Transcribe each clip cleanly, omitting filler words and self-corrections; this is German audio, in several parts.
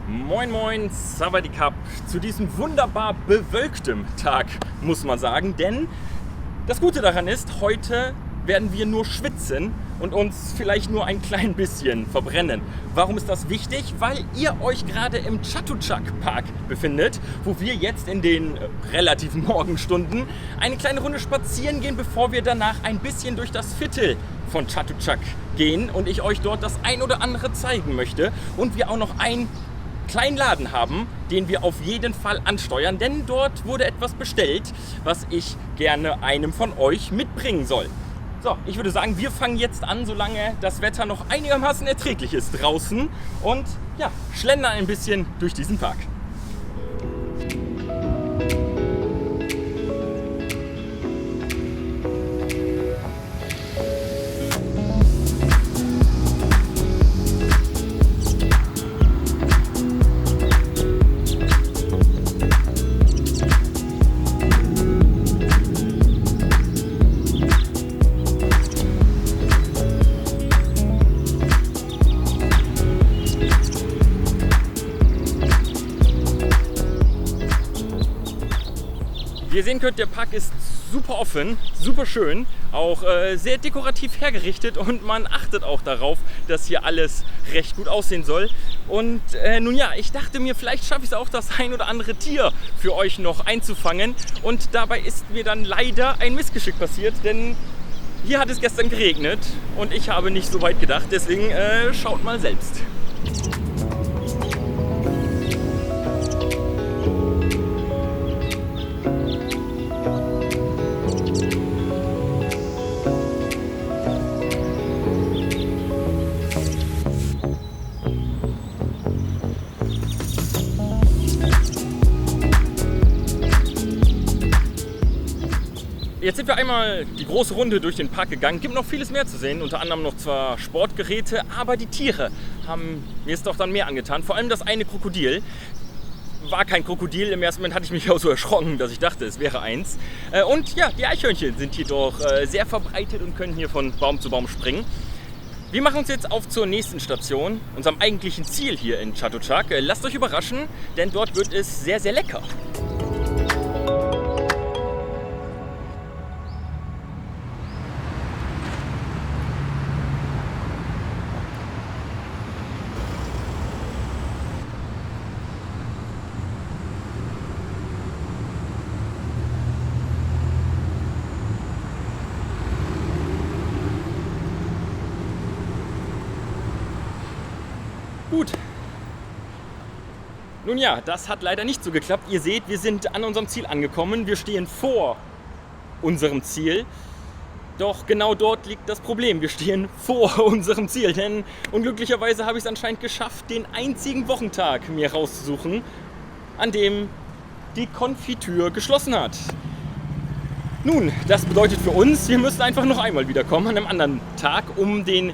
Moin Moin, Savadikap, zu diesem wunderbar bewölktem Tag, muss man sagen, denn das Gute daran ist, heute werden wir nur schwitzen und uns vielleicht nur ein klein bisschen verbrennen. Warum ist das wichtig? Weil ihr euch gerade im Chatuchak Park befindet, wo wir jetzt in den relativen Morgenstunden eine kleine Runde spazieren gehen, bevor wir danach ein bisschen durch das Viertel von Chatuchak gehen und ich euch dort das ein oder andere zeigen möchte und wir auch noch einen kleinen Laden haben, den wir auf jeden Fall ansteuern, denn dort wurde etwas bestellt, was ich gerne einem von euch mitbringen soll. So, ich würde sagen, wir fangen jetzt an, solange das Wetter noch einigermaßen erträglich ist draußen und ja, schlendern ein bisschen durch diesen Park. Wie ihr sehen könnt, der Park ist super offen, super schön, auch sehr dekorativ hergerichtet und man achtet auch darauf, dass hier alles recht gut aussehen soll. Und nun ja, ich dachte mir, vielleicht schaffe ich es auch, das ein oder andere Tier für euch noch einzufangen. Und dabei ist mir dann leider ein Missgeschick passiert, denn hier hat es gestern geregnet und ich habe nicht so weit gedacht, deswegen schaut mal selbst. Jetzt sind wir einmal die große Runde durch den Park gegangen. Gibt noch vieles mehr zu sehen, unter anderem noch zwar Sportgeräte, aber die Tiere haben mir jetzt doch dann mehr angetan. Vor allem das eine Krokodil. War kein Krokodil, im ersten Moment hatte ich mich auch so erschrocken, dass ich dachte, es wäre eins. Und ja, die Eichhörnchen sind hier doch sehr verbreitet und können hier von Baum zu Baum springen. Wir machen uns jetzt auf zur nächsten Station, unserem eigentlichen Ziel hier in Chatuchak. Lasst euch überraschen, denn dort wird es sehr, sehr lecker. Gut. Nun ja, das hat leider nicht so geklappt. Ihr seht, wir sind an unserem Ziel angekommen. Wir stehen vor unserem Ziel. Doch genau dort liegt das Problem. Wir stehen vor unserem Ziel. Denn unglücklicherweise habe ich es anscheinend geschafft, den einzigen Wochentag mir rauszusuchen, an dem die Konfitüre geschlossen hat. Nun, das bedeutet für uns, wir müssen einfach noch einmal wiederkommen an einem anderen Tag, um den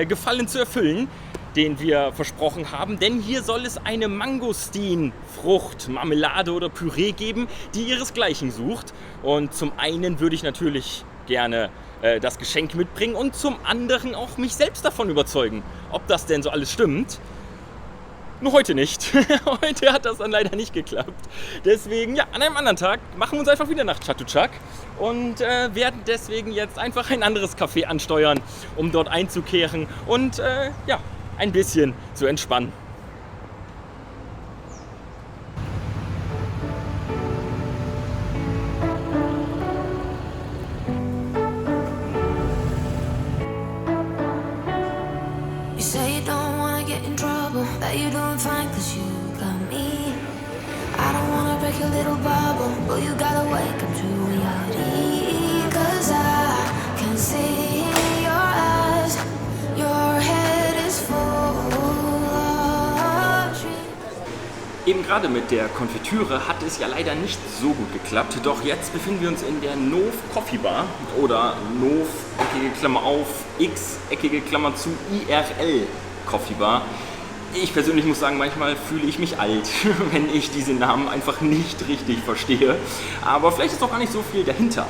Gefallen zu erfüllen, den wir versprochen haben, denn hier soll es eine Mangostin-Frucht, Marmelade oder Püree geben, die ihresgleichen sucht. Und zum einen würde ich natürlich gerne das Geschenk mitbringen und zum anderen auch mich selbst davon überzeugen, ob das denn so alles stimmt. Nur heute nicht. Heute hat das dann leider nicht geklappt. Deswegen, ja, an einem anderen Tag machen wir uns einfach wieder nach Chatuchak und werden deswegen jetzt einfach ein anderes Café ansteuern, um dort einzukehren und ja, ein bisschen zu entspannen. You say you don't wanna get in trouble, that you're doing fine 'cause you got me. I don't wanna break your little bubble, but you gotta wake up to reality. 'Cause I can see your eyes, your head is full of dreams. Eben gerade mit der Konfitüre hat es ja leider nicht so gut geklappt, doch jetzt befinden wir uns in der Nov Coffee Bar oder Nov, eckige Klammer auf, X, eckige Klammer zu, IRL Coffee Bar. Ich persönlich muss sagen, manchmal fühle ich mich alt, wenn ich diese Namen einfach nicht richtig verstehe, aber vielleicht ist doch gar nicht so viel dahinter.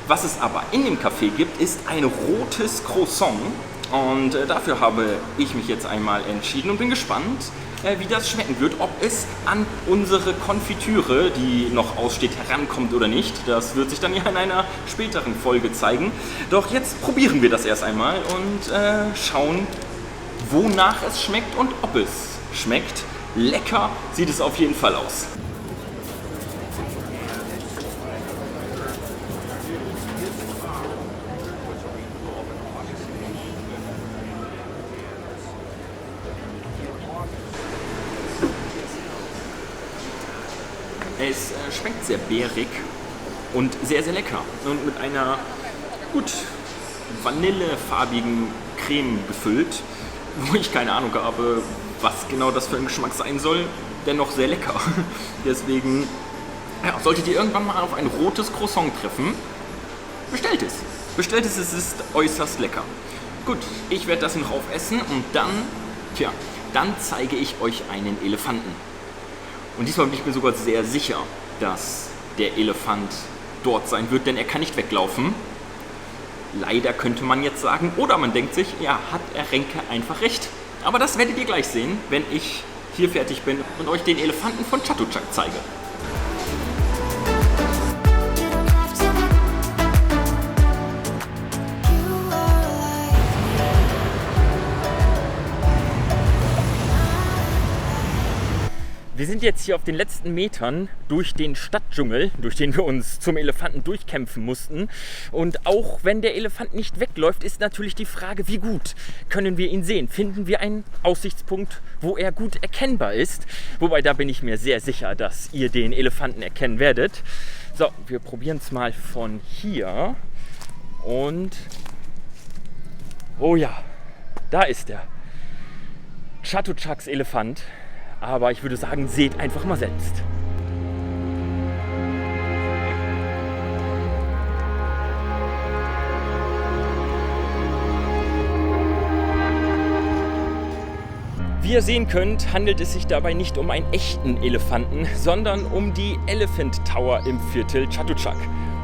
Was es aber in dem Café gibt, ist ein rotes Croissant und dafür habe ich mich jetzt einmal entschieden und bin gespannt, wie das schmecken wird. Ob es an unsere Konfitüre, die noch aussteht, herankommt oder nicht. Das wird sich dann ja in einer späteren Folge zeigen. Doch jetzt probieren wir das erst einmal und schauen, wonach es schmeckt und ob es schmeckt. Lecker sieht es auf jeden Fall aus. Es schmeckt sehr beerig und sehr, sehr lecker. Und mit einer gut vanillefarbigen Creme gefüllt, wo ich keine Ahnung habe, was genau das für ein Geschmack sein soll, dennoch sehr lecker. Deswegen, ja, solltet ihr irgendwann mal auf ein rotes Croissant treffen, bestellt es. Bestellt es, es ist äußerst lecker. Gut, ich werde das noch aufessen und dann zeige ich euch einen Elefanten. Und diesmal bin ich mir sogar sehr sicher, dass der Elefant dort sein wird, denn er kann nicht weglaufen. Leider könnte man jetzt sagen, oder man denkt sich, ja, hat Renke einfach recht. Aber das werdet ihr gleich sehen, wenn ich hier fertig bin und euch den Elefanten von Chatuchak zeige. Wir sind jetzt hier auf den letzten Metern durch den Stadtdschungel, durch den wir uns zum Elefanten durchkämpfen mussten. Und auch wenn der Elefant nicht wegläuft, ist natürlich die Frage, wie gut können wir ihn sehen? Finden wir einen Aussichtspunkt, wo er gut erkennbar ist? Wobei, da bin ich mir sehr sicher, dass ihr den Elefanten erkennen werdet. So, wir probieren es mal von hier. Und, oh ja, da ist er. Chatuchaks Elefant. Aber ich würde sagen, seht einfach mal selbst. Wie ihr sehen könnt, handelt es sich dabei nicht um einen echten Elefanten, sondern um die Elephant Tower im Viertel Chatuchak.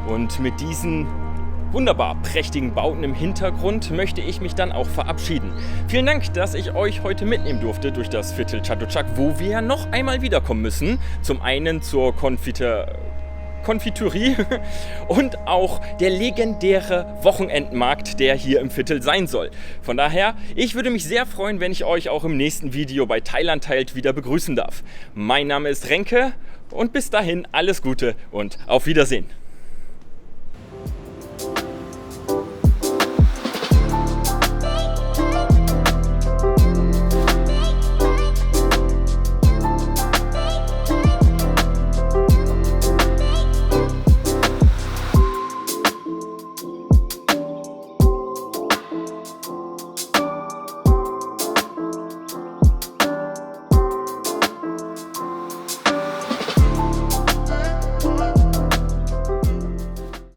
Und mit diesen wunderbar prächtigen Bauten im Hintergrund möchte ich mich dann auch verabschieden. Vielen Dank, dass ich euch heute mitnehmen durfte durch das Viertel Chatuchak, wo wir noch einmal wiederkommen müssen. Zum einen zur Konfiturie und auch der legendäre Wochenendmarkt, der hier im Viertel sein soll. Von daher, ich würde mich sehr freuen, wenn ich euch auch im nächsten Video bei Thailand teilt wieder begrüßen darf. Mein Name ist Renke und bis dahin alles Gute und auf Wiedersehen.